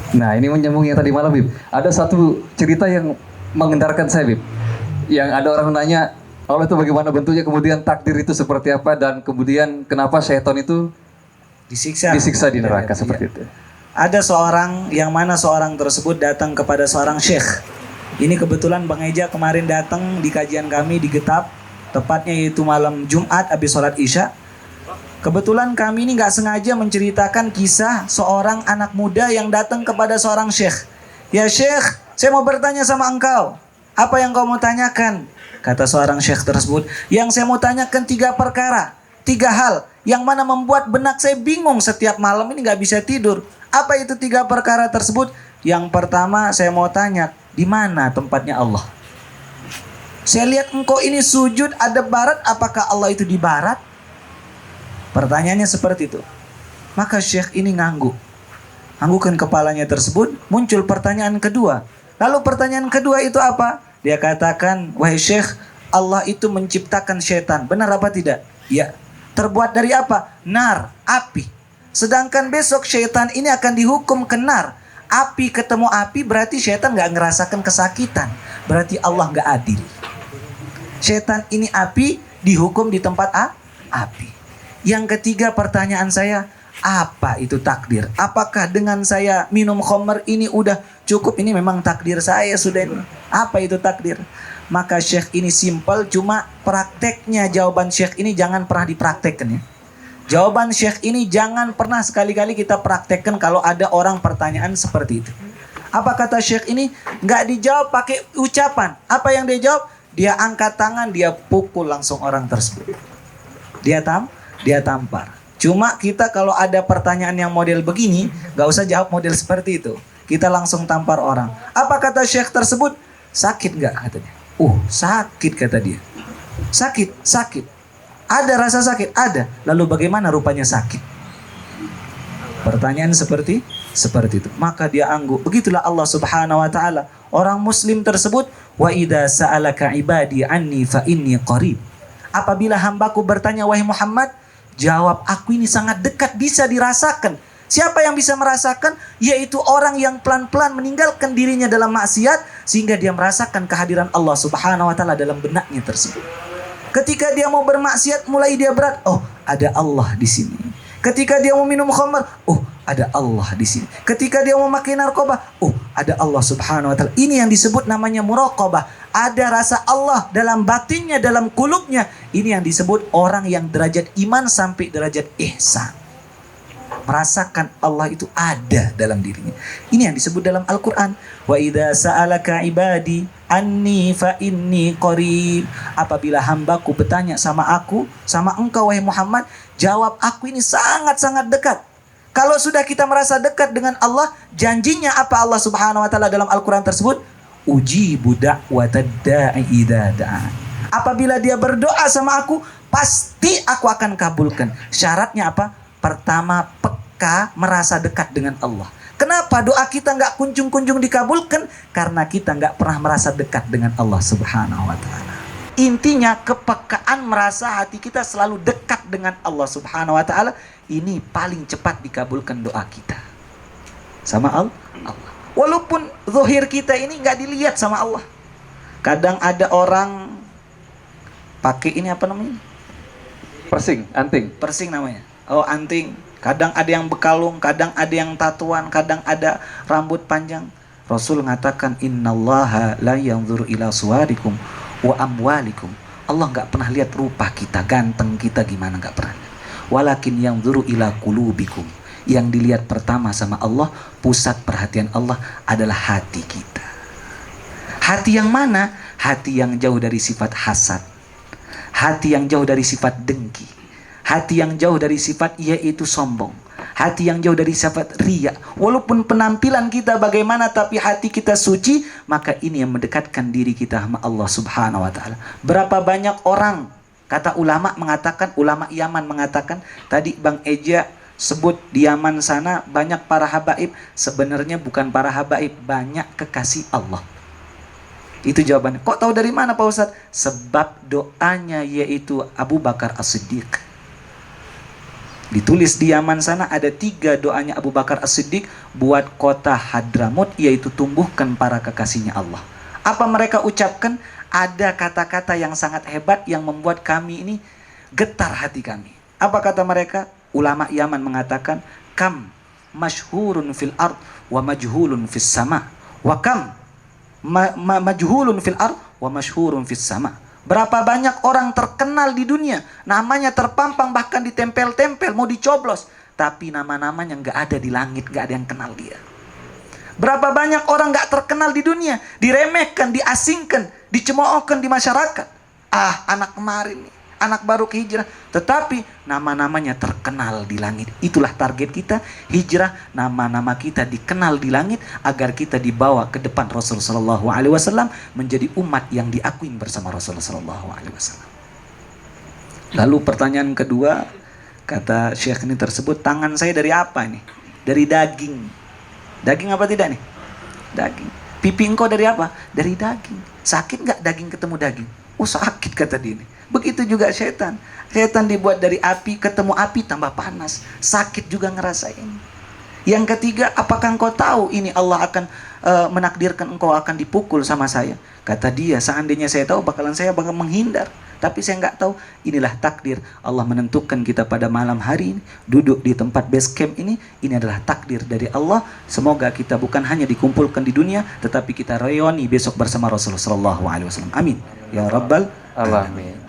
Nah, ini menyambung yang tadi malam, Bib. Ada satu cerita yang mengendarkan saya, Bib. Yang ada orang nanya, Allah itu bagaimana bentuknya, kemudian takdir itu seperti apa, dan kemudian kenapa syaitan itu Disiksa. disiksa di neraka Iya. seperti itu. Ada seorang yang mana seorang tersebut datang kepada seorang syekh. Ini kebetulan Bang Eja kemarin datang di kajian kami di Getap, tepatnya yaitu malam Jumat habis sholat Isya. Kebetulan kami ini nggak sengaja menceritakan kisah seorang anak muda yang datang kepada seorang syekh. Ya syekh, saya mau bertanya sama engkau. Apa yang kau mau tanyakan? Kata seorang syekh tersebut, yang saya mau tanyakan 3 perkara, 3 hal yang mana membuat benak saya bingung setiap malam ini nggak bisa tidur. Apa itu 3 perkara tersebut? Yang pertama saya mau tanya, di mana tempatnya Allah? Saya lihat engkau ini sujud ada barat, apakah Allah itu di barat? Pertanyaannya seperti itu. Maka syekh ini ngangguk. Anggukan kepalanya tersebut, muncul pertanyaan kedua. Lalu pertanyaan kedua itu apa? Dia katakan, wahai syekh, Allah itu menciptakan syaitan. Benar apa tidak? Ya. Terbuat dari apa? Nar, api. Sedangkan besok syaitan ini akan dihukum ke nar. Api ketemu api berarti syaitan gak ngerasakan kesakitan. Berarti Allah gak adil. Syaitan ini api dihukum di tempat api. Yang ketiga pertanyaan saya, apa itu takdir? Apakah dengan saya minum khamr ini udah cukup? Ini memang takdir saya sudah ini. Apa itu takdir? Maka syekh ini simpel, cuma prakteknya jawaban syekh ini jangan pernah dipraktekkan ya. Jawaban syekh ini jangan pernah sekali-kali kita praktekkan kalau ada orang pertanyaan seperti itu. Apa kata syekh ini? Nggak dijawab pakai ucapan. Apa yang dia jawab? Dia angkat tangan, dia pukul langsung orang tersebut. Dia tampar. Cuma kita kalau ada pertanyaan yang model begini, gak usah jawab model seperti itu. Kita langsung tampar orang. Apa kata syekh tersebut? Sakit gak katanya? Sakit kata dia. Sakit. Ada rasa sakit? Ada. Lalu bagaimana rupanya sakit? Pertanyaan seperti itu. Maka dia angguk. Begitulah Allah Subhanahu wa taala. Orang muslim tersebut, wa idza sa'alaka ibadi anni fa inni qarib. Apabila hambaku bertanya, wahai Muhammad, jawab, aku ini sangat dekat, bisa dirasakan. Siapa yang bisa merasakan? Yaitu orang yang pelan-pelan meninggalkan dirinya dalam maksiat sehingga dia merasakan kehadiran Allah Subhanahu wa taala dalam benaknya tersebut. Ketika dia mau bermaksiat, mulai dia berat, ada Allah di sini. Ketika dia mau minum khamr, ada Allah di sini. Ketika dia mau makan narkoba, ada Allah Subhanahu wa taala. Ini yang disebut namanya muraqabah. Ada rasa Allah dalam batinnya, dalam kulubnya. Ini yang disebut orang yang derajat iman sampai derajat ihsan. Merasakan Allah itu ada dalam dirinya. Ini yang disebut dalam Al-Quran. Wa idza sa'alaka ibadi anni fa inni qarib. Apabila hambaku bertanya sama aku, sama engkau wahai Muhammad, jawab, aku ini sangat-sangat dekat. Kalau sudah kita merasa dekat dengan Allah, janjinya apa Allah Subhanahu wa taala dalam Al-Quran tersebut? Ujibu da'watad da'i idza da'an. Apabila dia berdoa sama aku, pasti aku akan kabulkan. Syaratnya apa? Pertama, peka, merasa dekat dengan Allah. Kenapa doa kita nggak kunjung-kunjung dikabulkan? Karena kita nggak pernah merasa dekat dengan Allah Subhanahu wa taala. Intinya kepekaan, merasa hati kita selalu dekat dengan Allah Subhanahu wa taala, ini paling cepat dikabulkan doa kita sama Allah. Walaupun zahir kita ini nggak dilihat sama Allah. Kadang ada orang pakai ini apa namanya? Persing namanya. Anting. Kadang ada yang bekalung, kadang ada yang tatuan, kadang ada rambut panjang. Rasul mengatakan, innallaha la yanzuru ila suwarikum wa amwalikum. Allah nggak pernah lihat rupa kita, ganteng kita gimana, nggak pernah. Walakin yanzuru ila qulubikum. Yang dilihat pertama sama Allah, pusat perhatian Allah adalah hati kita. Hati yang mana? Hati yang jauh dari sifat hasad. Hati yang jauh dari sifat dengki. Hati yang jauh dari sifat yaitu sombong. Hati yang jauh dari sifat riya. Walaupun penampilan kita bagaimana, tapi hati kita suci, maka ini yang mendekatkan diri kita sama Allah Subhanahu wa taala. Berapa banyak orang, kata ulama mengatakan, ulama Yaman mengatakan, tadi Bang Eja sebut di Yaman sana banyak para habaib. Sebenarnya bukan para habaib, banyak kekasih Allah. Itu jawabannya. Kok tahu dari mana Pak Ustadz? Sebab doanya yaitu Abu Bakar As-Siddiq. Ditulis di Yaman sana ada 3 doanya Abu Bakar As-Siddiq buat kota Hadramut, yaitu tumbuhkan para kekasihnya Allah. Apa mereka ucapkan? Ada kata-kata yang sangat hebat yang membuat kami ini getar hati kami. Apa kata mereka? Ulama Yaman mengatakan, kam masyhurun fil ard wa majhulun fis sama, wa kam majhulun fil ard wa masyhurun fis sama. Berapa banyak orang terkenal di dunia, namanya terpampang bahkan ditempel-tempel, mau dicoblos, tapi nama-namanya nggak ada di langit, nggak ada yang kenal dia. Berapa banyak orang nggak terkenal di dunia, diremehkan, diasingkan, dicemoohkan di masyarakat. Ah, anak kemarin nih, anak baru ke hijrah, tetapi nama-namanya terkenal di langit. Itulah target kita, hijrah, nama-nama kita dikenal di langit agar kita dibawa ke depan Rasulullah SAW menjadi umat yang diakui bersama Rasulullah SAW. Lalu pertanyaan kedua, kata Syekh ini tersebut, tangan saya dari apa nih? Dari daging. Daging apa tidak nih? Daging. Pipi engkau dari apa? Dari daging. Sakit nggak daging ketemu daging? Oh sakit, kata dia ini. Begitu juga setan. Setan dibuat dari api, ketemu api tambah panas. Sakit juga ngerasain. Yang ketiga, apakah engkau tahu ini Allah akan menakdirkan engkau akan dipukul sama saya? Kata dia, seandainya saya tahu saya bakal menghindar. Tapi saya nggak tahu. Inilah takdir. Allah menentukan kita pada malam hari ini duduk di tempat base camp ini. Ini adalah takdir dari Allah. Semoga kita bukan hanya dikumpulkan di dunia, tetapi kita reuni besok bersama Rasulullah SAW. Amin. Ya Rabbal Alamin.